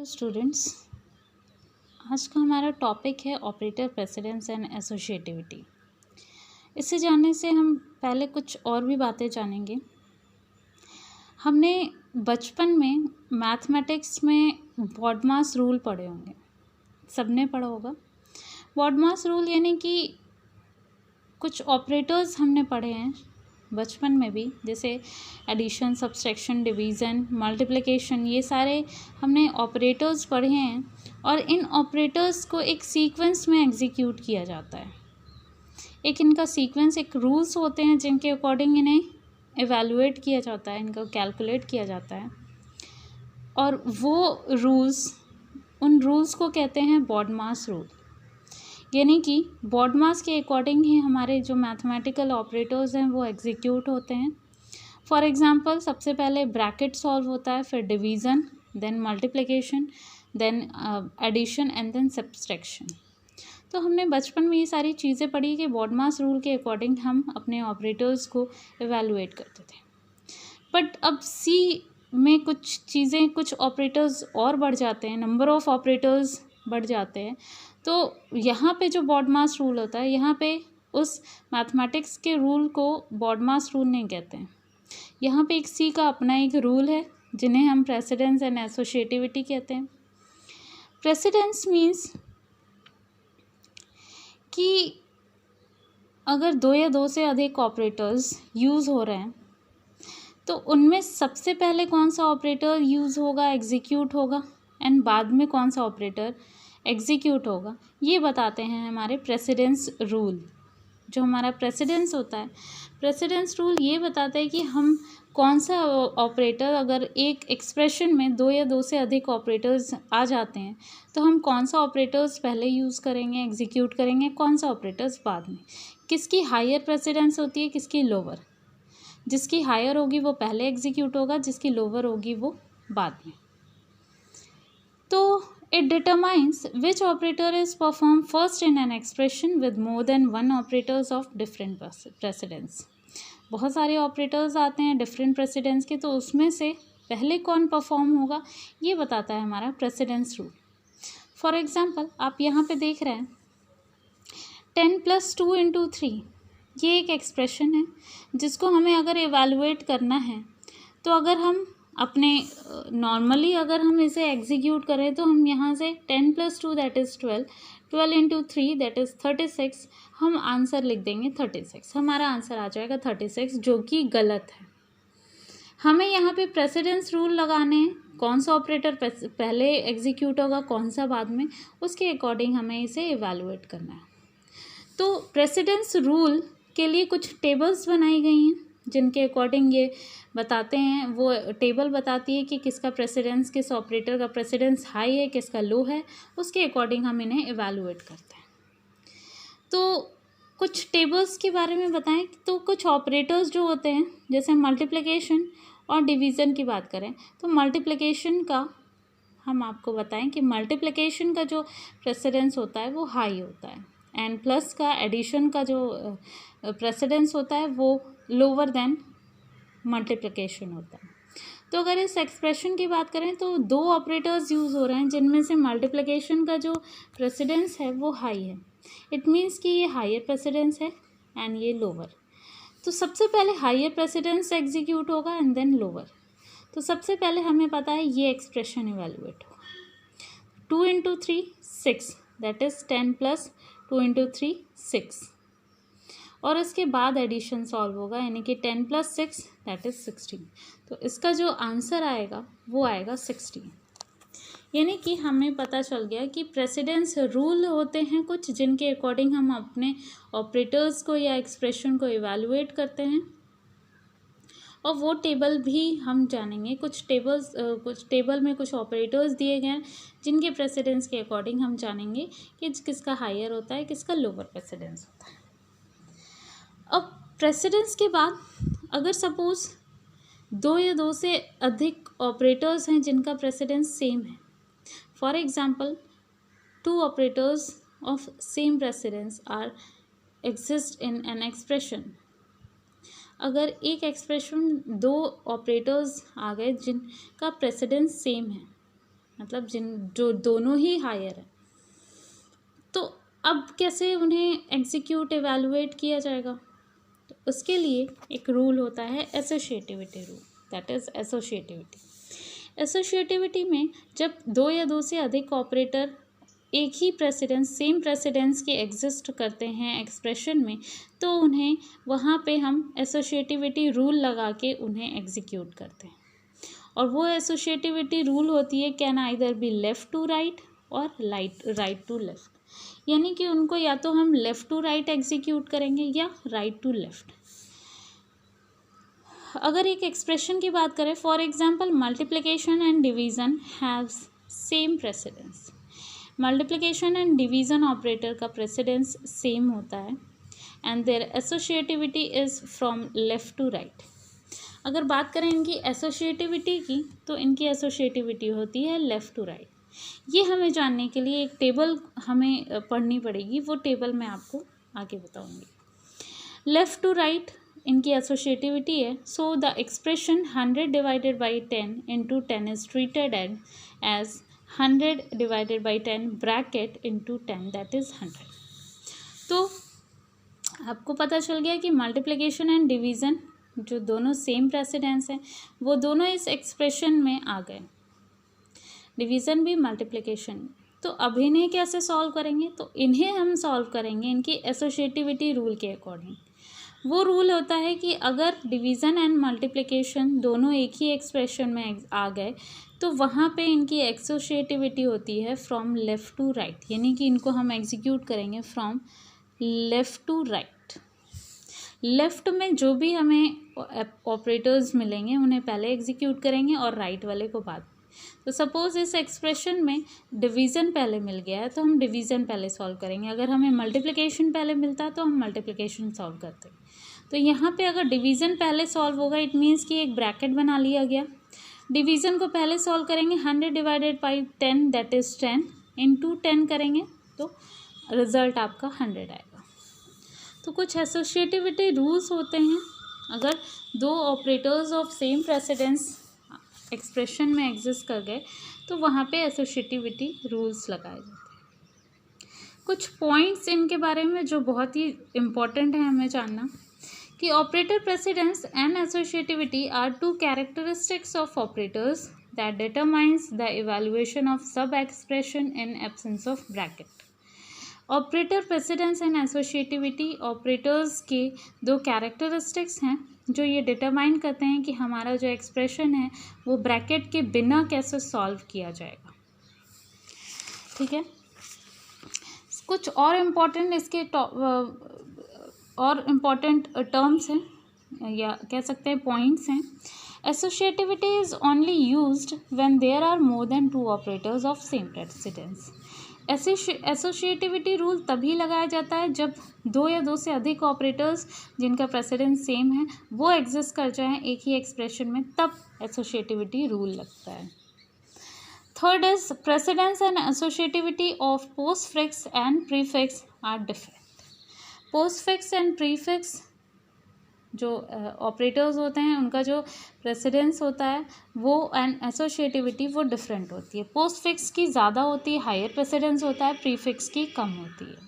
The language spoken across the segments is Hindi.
स्टूडेंट्स, आज का हमारा टॉपिक है ऑपरेटर प्रेसिडेंस एंड एसोसिएटिविटी। इसे जानने से हम पहले कुछ और भी बातें जानेंगे। हमने बचपन में मैथमेटिक्स में बॉडमास रूल पढ़े होंगे, सबने पढ़ा होगा। बॉडमास रूल यानी कि कुछ ऑपरेटर्स हमने पढ़े हैं बचपन में भी, जैसे एडिशन, सब्सट्रैक्शन, डिवीज़न, मल्टीप्लिकेशन, ये सारे हमने ऑपरेटर्स पढ़े हैं। और इन ऑपरेटर्स को एक सीक्वेंस में एग्जीक्यूट किया जाता है। एक इनका सीक्वेंस, एक रूल्स होते हैं जिनके अकॉर्डिंग इन्हें एवेलुएट किया जाता है, इनको कैलकुलेट किया जाता है। और वो रूल्स, उन रूल्स को कहते हैं बॉडमास रूल। यानी कि बॉडमास के अकॉर्डिंग ही हमारे जो मैथमेटिकल ऑपरेटर्स हैं वो एग्जीक्यूट होते हैं। फॉर एग्जांपल, सबसे पहले ब्रैकेट सॉल्व होता है, फिर division, then multiplication, then addition and then subtraction. तो हमने बचपन में ये सारी चीज़ें पढ़ी कि बॉडमास रूल के अकॉर्डिंग हम अपने ऑपरेटर्स को एवेलुएट करते थे। बट अब सी में कुछ चीज़ें, कुछ ऑपरेटर्स और बढ़ जाते हैं, नंबर ऑफ़ ऑपरेटर्स बढ़ जाते हैं। तो यहाँ पे जो बॉडमास रूल होता है, यहाँ पे उस मैथमेटिक्स के रूल को बॉडमास रूल नहीं कहते हैं। यहाँ पे एक सी का अपना एक रूल है जिन्हें हम प्रेसिडेंस एंड एसोसिएटिविटी कहते हैं। प्रेसिडेंस मीन्स कि अगर दो या दो से अधिक ऑपरेटर्स यूज़ हो रहे हैं तो उनमें सबसे पहले कौन सा ऑपरेटर यूज़ होगा, एग्जीक्यूट होगा, एंड बाद में कौन सा ऑपरेटर एग्जीक्यूट होगा, ये बताते हैं हमारे प्रेसिडेंस रूल। जो हमारा प्रेसिडेंस होता है, प्रेसिडेंस रूल ये बताता है कि हम कौन सा ऑपरेटर, अगर एक एक्सप्रेशन में दो या दो से अधिक ऑपरेटर्स आ जाते हैं तो हम कौन सा ऑपरेटर्स पहले यूज़ करेंगे, एग्जीक्यूट करेंगे, कौन सा ऑपरेटर्स बाद में। किसकी हायर प्रेसिडेंस होती है, किसकी लोअर। जिसकी हायर होगी वो पहले एग्जीक्यूट होगा, जिसकी लोअर होगी वो बाद में। तो it determines which operator is performed first in an expression with more than one operators of different precedence। बहुत सारे ऑपरेटर्स आते हैं डिफरेंट प्रेसिडेंस के, तो उसमें से पहले कौन परफॉर्म होगा ये बताता है हमारा प्रेसिडेंस रूल। फॉर एग्जांपल, आप यहाँ पे देख रहे हैं 10 + 2 × 3, ये एक एक्सप्रेशन है जिसको हमें अगर एवेलुएट करना है तो अगर हम अपने नॉर्मली अगर हम इसे एग्जीक्यूट करें तो हम यहाँ से 10 + 2 दैट इज़ 12, 12 × 3 दैट इज़ 36, हम आंसर लिख देंगे 36। हमारा आंसर आ जाएगा 36, जो कि गलत है। हमें यहाँ पे प्रेसिडेंस रूल लगाने हैं, कौन सा ऑपरेटर पहले एग्जीक्यूट होगा, कौन सा बाद में, उसके अकॉर्डिंग हमें इसे एवेलुएट करना है। तो प्रेसिडेंस रूल के लिए कुछ टेबल्स बनाई गई हैं जिनके अकॉर्डिंग ये बताते हैं। वो टेबल बताती है कि किसका प्रेसिडेंस, किस ऑपरेटर का प्रेसिडेंस हाई है, किसका लो है, उसके अकॉर्डिंग हम इन्हें एवेलुएट करते हैं। तो कुछ टेबल्स के बारे में बताएं। तो कुछ ऑपरेटर्स जो होते हैं, जैसे मल्टीप्लिकेशन और डिवीज़न की बात करें तो मल्टीप्लिकेशन का हम आपको बताएं कि मल्टीप्लिकेशन का जो प्रेसिडेंस होता है वो हाई होता है, एंड प्लस का, एडिशन का जो प्रेसिडेंस होता है वो लोअर देन मल्टीप्लिकेशन होता है। तो अगर इस एक्सप्रेशन की बात करें तो दो ऑपरेटर्स यूज़ हो रहे हैं जिनमें से मल्टीप्लिकेशन का जो प्रेसिडेंस है वो हाई है। इट मीन्स कि ये हायर प्रेसिडेंस है एंड ये लोअर। तो सबसे पहले हायर प्रेसिडेंस एग्जीक्यूट होगा एंड देन लोअर। तो सबसे पहले हमें पता है ये एक्सप्रेशन इवेलुएट होगा। 2 × 3 6, दैट इज़ 10 + 2 × 3 6, और इसके बाद एडिशन सॉल्व होगा, यानी कि 10 + 6 दैट इज़ 16। तो इसका जो आंसर आएगा वो आएगा 16। यानी कि हमें पता चल गया कि प्रेसिडेंस रूल होते हैं कुछ जिनके अकॉर्डिंग हम अपने ऑपरेटर्स को या एक्सप्रेशन को इवेलुएट करते हैं। और वो टेबल भी हम जानेंगे। कुछ टेबल में कुछ ऑपरेटर्स दिए गए हैं जिनके प्रेसिडेंस के अकॉर्डिंग हम जानेंगे कि किसका हायर होता है, किसका लोअर प्रेसिडेंस होता है। अब प्रेसिडेंस के बाद अगर सपोज दो या दो से अधिक ऑपरेटर्स हैं जिनका प्रेसिडेंस सेम है, for example 2 operators of same precedence are exist in an expression. अगर एक एक्सप्रेशन दो ऑपरेटर्स आ गए जिनका प्रेसिडेंस सेम है, मतलब जो दोनों ही हायर है। तो अब कैसे उन्हें एग्जीक्यूट एवेलुएट किया जाएगा? तो उसके लिए एक रूल होता है associativity rule, that is associativity. Associativity में जब दो या दो से अधिक ऑपरेटर एक ही प्रेसिडेंस, सेम प्रेसिडेंस के एग्जिस्ट करते हैं एक्सप्रेशन में, तो उन्हें वहाँ पे हम एसोसिएटिविटी रूल लगा के उन्हें एग्जीक्यूट करते हैं। और वो एसोसिएटिविटी रूल होती है can either be left to right और राइट टू लेफ़्ट, यानी कि उनको या तो हम लेफ़्ट टू राइट एग्जीक्यूट करेंगे या राइट टू लेफ़्ट। अगर एक एक्सप्रेशन की बात करें, for example multiplication and division have same precedence. Multiplication and division operator का प्रेसिडेंस सेम होता है and their associativity is from left to right. अगर बात करें इनकी एसोसिएटिविटी की, तो इनकी एसोसिएटिविटी होती है लेफ़्ट टू राइट। ये हमें जानने के लिए एक टेबल हमें पढ़नी पड़ेगी, वो टेबल मैं आपको आगे बताऊंगी। लेफ़्ट टू राइट इनकी एसोसिएटिविटी है, so the expression 100 divided by 10 into 10 is treated as 100 divided by 10 bracket into 10 that is 100। तो आपको पता चल गया कि मल्टीप्लिकेशन एंड डिवीज़न जो दोनों सेम प्रेसिडेंस हैं, वो दोनों इस एक्सप्रेशन में आ गए, डिवीज़न भी मल्टीप्लिकेशन। तो अब इन्हें कैसे सॉल्व करेंगे? तो इन्हें हम सॉल्व करेंगे इनकी एसोसिएटिविटी रूल के अकॉर्डिंग। वो रूल होता है कि अगर डिवीज़न एंड मल्टीप्लिकेशन दोनों एक ही एक्सप्रेशन में आ गए, तो वहाँ पे इनकी एसोसिएटिविटी होती है फ्रॉम लेफ़्ट टू राइट, यानी कि इनको हम एग्जीक्यूट करेंगे from left to right. Left में जो भी हमें ऑपरेटर्स मिलेंगे उन्हें पहले एग्जीक्यूट करेंगे और राइट वाले को बाद। तो सपोज़ इस एक्सप्रेशन में डिवीज़न पहले मिल गया है, तो हम डिवीज़न पहले सॉल्व करेंगे। अगर हमें मल्टीप्लिकेशन पहले मिलता है तो हम मल्टीप्लिकेशन सॉल्व करते हैं। तो यहाँ पे अगर डिवीज़न पहले सॉल्व होगा, इट मीन्स कि एक ब्रैकेट बना लिया गया। डिवीज़न को पहले सॉल्व करेंगे, 100 divided by 10 that is 10 into 10 करेंगे तो रिज़ल्ट आपका 100 आएगा। तो कुछ एसोसिएटिविटी रूल्स होते हैं। अगर दो operators of same precedence expression में एग्जिस्ट कर गए, तो वहाँ पे एसोसिएटिविटी रूल्स लगाए जाते हैं। कुछ पॉइंट्स इनके बारे में जो बहुत ही इम्पोर्टेंट है हमें जानना, कि operator precedence and associativity are two characteristics of operators that determines the evaluation of sub expression in absence of bracket. Operator precedence and associativity operators के दो कैरेक्टरिस्टिक्स हैं जो ये डिटरमाइन करते हैं कि हमारा जो एक्सप्रेशन है वो ब्रैकेट के बिना कैसे सॉल्व किया जाएगा। ठीक है, कुछ और इम्पोर्टेंट इसके और इम्पोर्टेंट टर्म्स हैं या कह सकते हैं पॉइंट्स हैं। Associativity is only used when there are more than two operators of same precedence. Associativity rule तभी लगाया जाता है जब दो या दो से अधिक ऑपरेटर्स जिनका प्रेसिडेंस सेम है वो एग्जिस्ट कर जाएं एक ही एक्सप्रेशन में, तब एसोसिएटिविटी रूल लगता है। Third is precedence and associativity of postfix and prefix are different. Postfix and prefix जो ऑपरेटर्स होते हैं उनका जो प्रेसिडेंस होता है वो एंड एसोसिएटिविटी वो डिफरेंट होती है। पोस्टफिक्स की ज़्यादा होती है, हायर प्रेसिडेंस होता है, प्रीफिक्स की कम होती है।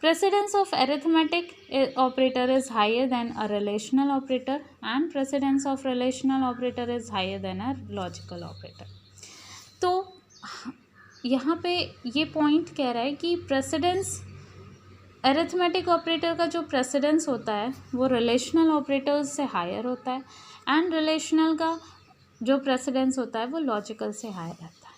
Precedence of arithmetic operator is higher than a relational operator and precedence of relational operator is higher than a logical operator. तो यहाँ पे ये पॉइंट कह रहा है कि प्रेसिडेंस अरिथमेटिक ऑपरेटर का जो प्रेसिडेंस होता है वो रिलेशनल ऑपरेटर्स से हायर होता है एंड रिलेशनल का जो प्रेसिडेंस होता है वो लॉजिकल से हायर रहता है।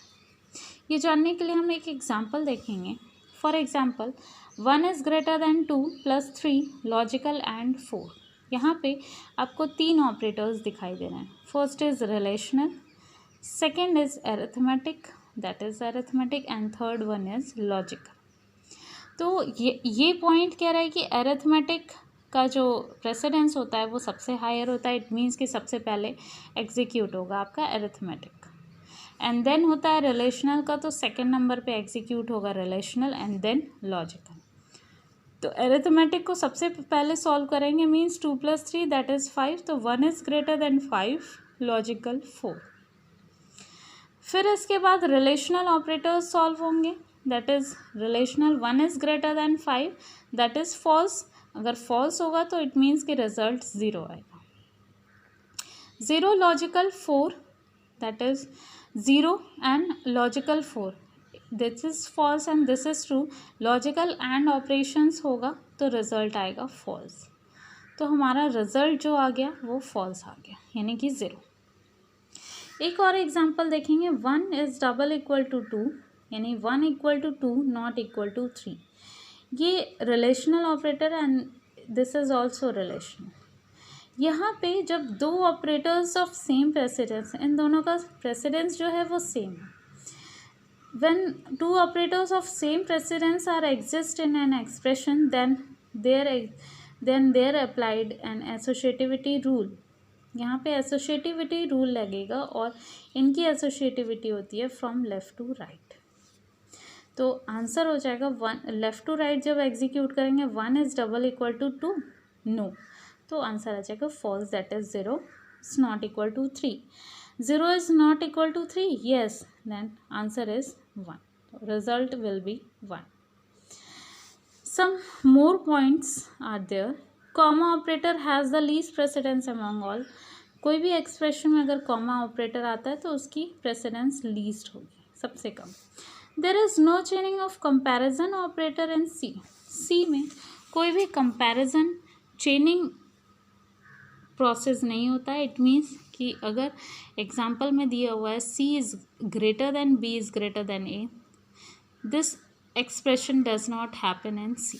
ये जानने के लिए हम एक एग्जांपल देखेंगे। For example 1 is greater then 2 + 3 logical and 4। यहाँ पे आपको 3 ऑपरेटर्स दिखाई दे रहे हैं। First is relational, second is arithmetic that is arithmetic and third one is logical. तो ये पॉइंट कह रहा है कि अरिथमेटिक का जो प्रेसिडेंस होता है वो सबसे हायर होता है। इट मीन्स कि सबसे पहले एग्जीक्यूट होगा आपका अरिथमेटिक, एंड देन होता है रिलेशनल का, तो सेकंड नंबर पे एग्जीक्यूट होगा रिलेशनल एंड देन लॉजिकल। तो अरिथमेटिक को सबसे पहले सॉल्व करेंगे, मीन्स 2 + 3 दैट इज़ 5, तो 1 इज़ ग्रेटर देन 5, लॉजिकल 4। फिर इसके बाद रिलेशनल ऑपरेटर्स सॉल्व होंगे, that is relational 1 is greater than 5, that is false. अगर फॉल्स होगा तो इट मीन्स कि रिजल्ट 0 आएगा। 0 logical 4, that is 0 and logical 4, this is false and this is true, logical and operations होगा तो रिजल्ट आएगा फॉल्स। तो हमारा रिजल्ट जो आ गया वो फॉल्स आ गया, यानी कि 0। एक और एग्जांपल देखेंगे, 1 इज डबल इक्वल टू 2, यानी 1 equal to 2 not equal to 3। ये relational operator and this is also relational. यहाँ पे जब दो ऑपरेटर्स ऑफ सेम प्रेसिडेंस, इन दोनों का प्रेसिडेंस जो है वो सेम है, when two operators of same precedence are exist in an expression, then there applied an associativity rule। यहाँ पे associativity rule लगेगा और इनकी associativity होती है from left to right। तो आंसर हो जाएगा 1 लेफ्ट टू राइट जब एग्जीक्यूट करेंगे 1 is double equal to 2, no, तो आंसर आ जाएगा false, that is 0 is not equal to 3। 0 is not equal to 3, yes, then answer is 1, result will be 1। Some more points are there। comma operator has the least precedence among all। कोई भी एक्सप्रेशन में अगर comma operator आता है तो उसकी precedence least होगी, सबसे कम। there is no chaining of comparison operator in C में कोई भी comparison chaining प्रोसेस नहीं होता है। इट मीन्स कि अगर एग्जाम्पल में दिया हुआ है C is greater than B is greater than A, this expression does not happen in C।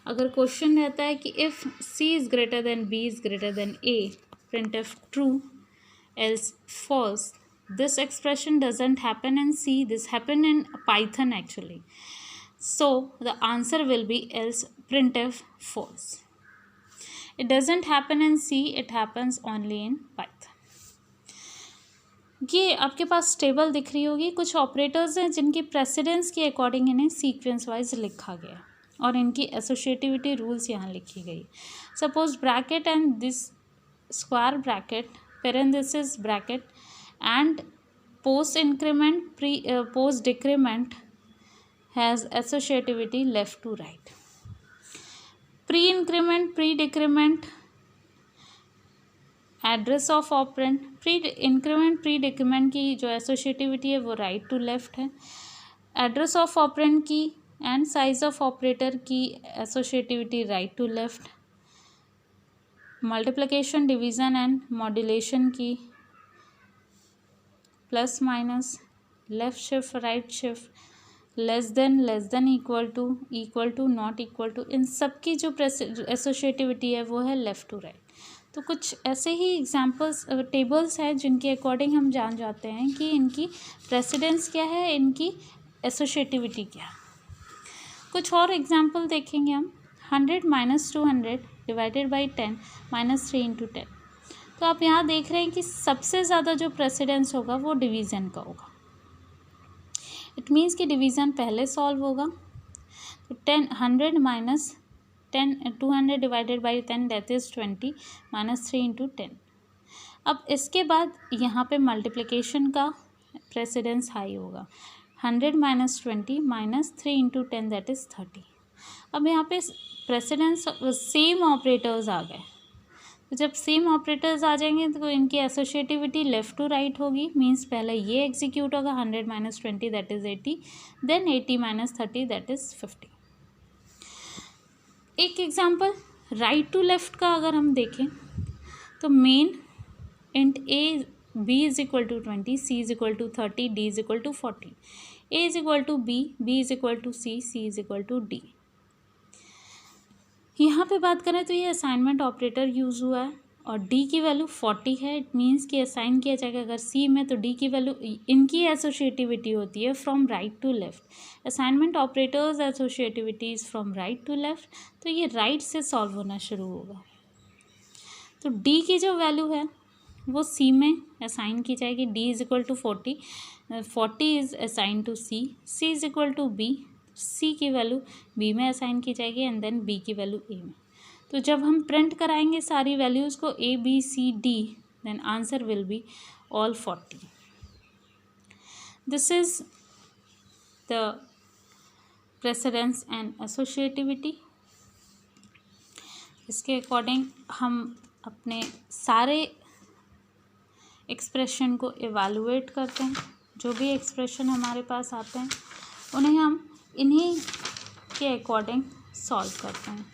अगर क्वेश्चन रहता है कि if C is greater than B is greater than A, printf true else false, this expression doesn't happen in C, this happen in Python actually, so the answer will be else printf false। It doesn't happen in C, it happens only in Python। ये आपके पास टेबल दिख रही होगी, कुछ ऑपरेटर्स हैं जिनकी प्रेसिडेंस के अकॉर्डिंग इन्हें सीक्वेंस वाइज लिखा गया और इनकी एसोसिएटिविटी रूल्स यहाँ लिखी गई। Suppose bracket and this square bracket parenthesis bracket and post increment post decrement has associativity left to right. Pre increment pre decrement address of operand, pre increment pre decrement की जो एसोसिएटिविटी है वो राइट टू लेफ्ट है। एड्रेस ऑफ ऑपरेंड की एंड साइज ऑफ ऑपरेटर की associativity right to left. Multiplication division and modulation की plus minus, left shift right shift, less than equal to not equal to, इन सब की जो एसोसिएटिविटी है वो है लेफ़्ट टू राइट। तो कुछ ऐसे ही एग्जांपल्स टेबल्स हैं जिनके अकॉर्डिंग हम जान जाते हैं कि इनकी प्रेसिडेंस क्या है, इनकी एसोसिएटिविटी क्या है। कुछ और एग्जांपल देखेंगे हम। 100 minus 200 divided by 10 minus 3 into 10। तो आप यहाँ देख रहे हैं कि सबसे ज़्यादा जो प्रेसिडेंस होगा वो डिवीज़न का होगा। इट मीन्स कि डिवीज़न पहले सॉल्व होगा। तो 100 minus 200 divided by 10 that is 20 minus 3 into 10। अब इसके बाद यहाँ पे मल्टीप्लिकेशन का प्रेसिडेंस हाई होगा। 100 minus 20 minus 3 into 10 that is 30। अब यहाँ पे प्रेसिडेंस सेम ऑपरेटर्स आ गए, तो जब सेम ऑपरेटर्स आ जाएंगे तो इनकी एसोसिएटिविटी लेफ़्ट टू राइट होगी। मींस पहले ये एग्जीक्यूट होगा 100 minus 20 that is 80, then 80 minus 30 that is 50। एक एग्जांपल राइट टू लेफ़्ट का अगर हम देखें तो main int a b is equal to 20, c is equal to 30, d is equal to 40, a is equal to b is equal to C is equal to d. यहाँ पे बात करें तो ये असाइनमेंट ऑपरेटर यूज़ हुआ है और डी की वैल्यू 40 है। इट मीन्स कि असाइन किया जाएगा अगर सी में तो डी की वैल्यू, इनकी एसोसिएटिविटी होती है from right to left. Assignment operators associativity is from right to left, तो ये राइट से सॉल्व होना शुरू होगा। तो डी की जो वैल्यू है वो सी में असाइन की जाएगी। D is equal to 40 is assign to C is equal to B, C की वैल्यू बी में असाइन की जाएगी एंड देन बी की वैल्यू ए में। तो जब हम प्रिंट कराएंगे सारी वैल्यूज़ को A B C D, then answer will be all 40। This is the precedence and associativity. इसके अकॉर्डिंग हम अपने सारे एक्सप्रेशन को इवैल्यूएट करते हैं। जो भी एक्सप्रेशन हमारे पास आते हैं उन्हें हम इन्हीं के अकॉर्डिंग सॉल्व करते हैं।